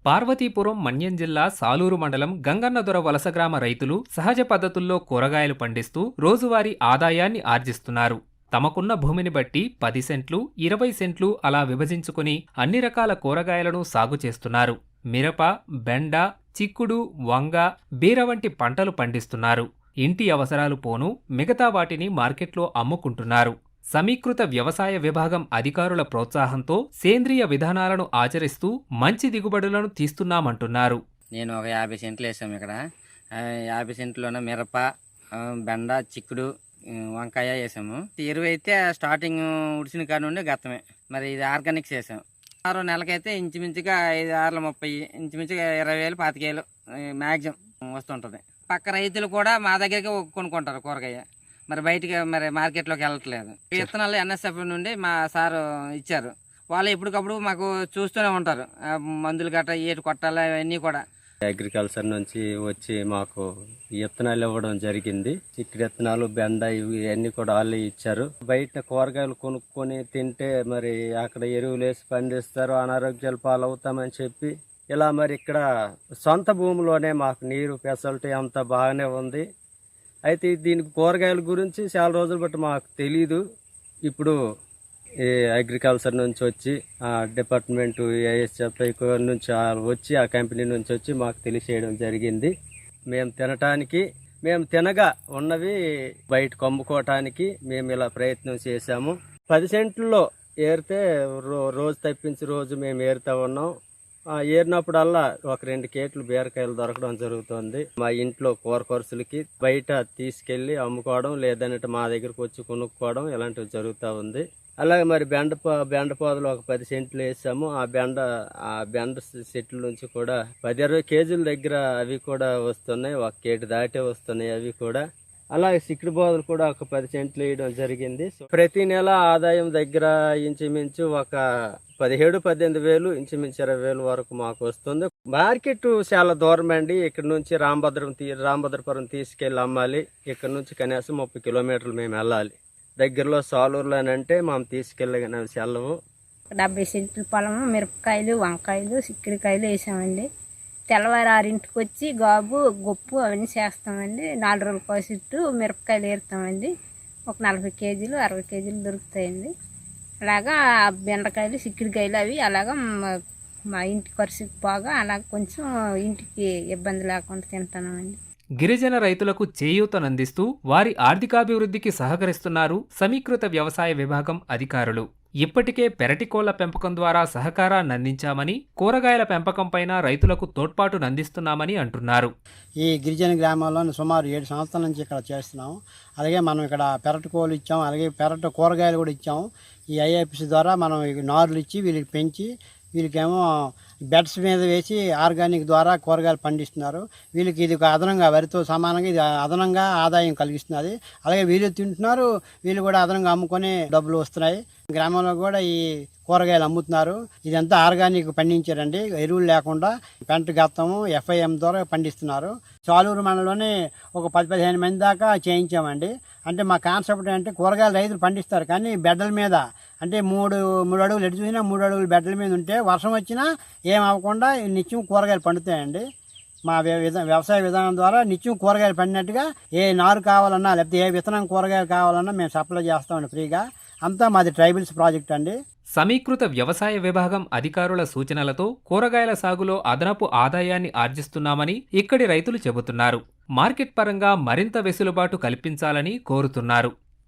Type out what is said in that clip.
పార్వతీపురం మన్యం జిల్లా సాలూరు మండలం గంగన్నదొర వలస గ్రామ రైతులు సహజ పద్ధతుల్లో కూరగాయలు పండిస్తూ రోజువారీ ఆదాయాన్ని ఆర్జిస్తున్నారు. తమకున్న భూమిని బట్టి 10 సెంట్లు, 20 సెంట్లు అలా విభజించుకుని అన్ని రకాల కూరగాయలను సాగు చేస్తున్నారు. మిరప, బెండ, చిక్కుడు, వంగ, బీర వంటి పంటలు పండిస్తున్నారు. ఇంటి అవసరాలు పోను మిగతా వాటిని మార్కెట్లో అమ్ముకుంటున్నారు. సమీకృత వ్యవసాయ విభాగం అధికారుల ప్రోత్సాహంతో సేంద్రియ విధానాలను ఆచరిస్తూ మంచి దిగుబడులను తీస్తున్నామంటున్నారు. నేను ఒక 50 సెంట్లు వేసాము. ఇక్కడ 50 సెంట్లోనే మిరప, బెండ, చిక్కుడు, వంకాయ వేసాము. ఎరువు అయితే స్టార్టింగ్ ఉడిసిన కాడ నుండి గతమే. మరి ఇది ఆర్గానిక్స్ వేసాము. 6 నెలలకైతే ఇంచుమించుగా 5, 6, 30, ఇంచుమించుగా 20,000, 25,000 మ్యాక్సిమం వస్తుంటుంది. పక్క రైతులు కూడా మా దగ్గరికి కొనుక్కుంటారు కూరగాయ. మరి బయటికి మార్కెట్లోకి వెళ్ళట్లేదు. విత్తనాలు NSF నుండి మా సారు ఇచ్చారు. వాళ్ళు ఎప్పటికప్పుడు మాకు చూస్తూనే ఉంటారు. మందులు గట్రా ఏటు కొట్టాలి అవన్నీ కూడా. అగ్రికల్చర్ నుంచి వచ్చి మాకు విత్తనాలు ఇవ్వడం జరిగింది. చిక్కుడు విత్తనాలు, బెండ ఇవన్నీ కూడా వాళ్ళు ఇచ్చారు. బయట కూరగాయలు కొనుక్కొని తింటే మరి అక్కడ ఎరువులు వేసి పండిస్తారు, అనారోగ్యాలు పాలవుతామని చెప్పి ఇలా మరి ఇక్కడ సొంత భూమిలోనే మాకు నీరు ఫెసిలిటీ అంతా బాగానే ఉంది. అయితే దీనికి కూరగాయల గురించి చాలా రోజులు బట్టి మాకు తెలీదు. ఇప్పుడు ఈ అగ్రికల్చర్ నుంచి వచ్చి ఆ డిపార్ట్మెంటు ASF నుంచి వచ్చి ఆ కంపెనీ నుంచి వచ్చి మాకు తెలియచేయడం జరిగింది. మేము తినగా ఉన్నవి బయటకు అమ్ముకోవటానికి మేము ఇలా ప్రయత్నం చేశాము. 10 సెంట్లలో ఏరితే రోజు తప్పించి రోజు మేము ఏరుతా ఉన్నాం. ఏరినప్పుడల్లా ఒక 2 కేట్లు బీరకాయలు దొరకడం జరుగుతుంది. మా ఇంట్లో కూర ఖర్చులకి బయట తీసుకెళ్లి అమ్ముకోవడం, లేదంటే మా దగ్గరకు వచ్చి కొనుక్కోవడం ఇలాంటివి జరుగుతూ ఉంది. అలాగే మరి బెండ పొదలు ఒక 10 సెంట్లు వేసాము. ఆ బెండ చెట్ల నుంచి కూడా 10-20 కేజీల దగ్గర అవి కూడా వస్తున్నాయి. 1 కేజీ దాటే వస్తున్నాయి అవి కూడా. అలాగే చిక్కుడు బోదలు కూడా ఒక 10 సెంట్లు వేయడం జరిగింది. ప్రతి నెల ఆదాయం దగ్గర ఇంచుమించు ఒక 17-18 వేలు, ఇంచుమించు 20 వేలు వరకు మాకు వస్తుంది. మార్కెట్ చాలా దూరం అండి. ఇక్కడ నుంచి రాంభద్రపురం తీసుకెళ్ళి అమ్మాలి. ఇక్కడ నుంచి కనీసం 30 కిలోమీటర్లు మేము వెళ్ళాలి. దగ్గరలో సాలూరులోనంటే మనం తీసుకెళ్ళగల సెలవు. 70 సెంట్ల పొలము, మిరపకాయలు, వంకాయలు, చిక్కుడుకాయలు వేసామండి. తెల్లవారు 6ంటికి వచ్చి గాబు, గొప్పు అవన్నీ చేస్తామండి. 4 రోజుల కోసిట్టు మిరపకాయలు ఏరుతామండి. ఒక 40 కేజీలు, 60 కేజీలు దొరుకుతాయండి. అలాగా బెండకాయలు, చిక్కుడుకాయలు అవి అలాగా మా ఇంటి ఖర్చుకి పోగా అలాగ కొంచెం ఇంటికి ఇబ్బంది లేకుండా తింటామండి. గిరిజన రైతులకు చేయూతనందిస్తూ వారి ఆర్థికాభివృద్ధికి సహకరిస్తున్నారు సమీకృత వ్యవసాయ విభాగం అధికారులు. ఇప్పటికే పెరటికోళ్ల పెంపకం ద్వారా సహకారాన్ని అందించామని, కూరగాయల పెంపకంపైన రైతులకు తోడ్పాటునందిస్తున్నామని అంటున్నారు. ఈ గిరిజన గ్రామాల్లో సుమారు 7 సంవత్సరాల నుంచి ఇక్కడ చేస్తున్నాం. అలాగే మనం ఇక్కడ పెరటికోళ్ళు ఇచ్చాం, అలాగే కూరగాయలు కూడా ఇచ్చాము. ఈ IFC ద్వారా మనం నారులు ఇచ్చి వీళ్ళకి పెంచి వీళ్ళకేమో బెడ్స్ మీద వేసి ఆర్గానిక్ ద్వారా కూరగాయలు పండిస్తున్నారు. వీళ్ళకి ఇది ఒక అదనంగా వరితో సమానంగా ఇది అదనంగా ఆదాయం కలిగిస్తున్నది. అలాగే వీళ్ళు తింటున్నారు, వీళ్ళు కూడా అదనంగా అమ్ముకొని డబ్బులు వస్తున్నాయి. గ్రామంలో కూడా ఈ కూరగాయలు అమ్ముతున్నారు. ఇదంతా ఆర్గానిక్ పండించారండి, ఎరువులు లేకుండా పెంట గత్తము FIM ద్వారా పండిస్తున్నారు. సాలూరు మండలంలోనే ఒక 10-15 మంది దాకా చేయించామండి. అంటే మా కాన్సెప్ట్ అంటే కూరగాయలు రైతులు పండిస్తారు, కానీ బెడ్డల మీద అంటే 3 అడుగులు ఎటు చూసినా 3 అడుగులు బెడ్డల మీద ఉంటే వర్షం వచ్చినా ఏం అవ్వకుండా నిత్యం కూరగాయలు పండుతాయండి. మా వ్యవసాయ విధానం ద్వారా నిత్యం కూరగాయలు పండినట్టుగా ఏ నారు కావాలన్నా లేకపోతే ఏ విత్తనం కూరగాయలు కావాలన్నా మేము సప్లై చేస్తామండి ఫ్రీగా. అంతా మాది ట్రైబల్స్ ప్రాజెక్ట్ అండి. సమీకృత వ్యవసాయ విభాగం అధికారుల సూచనలతో కూరగాయల సాగులో అదనపు ఆదాయాన్ని ఆర్జిస్తున్నామని ఇక్కడి రైతులు చెబుతున్నారు. మార్కెట్ పరంగా మరింత వెసులుబాటు కల్పించాలని కోరుతున్నారు.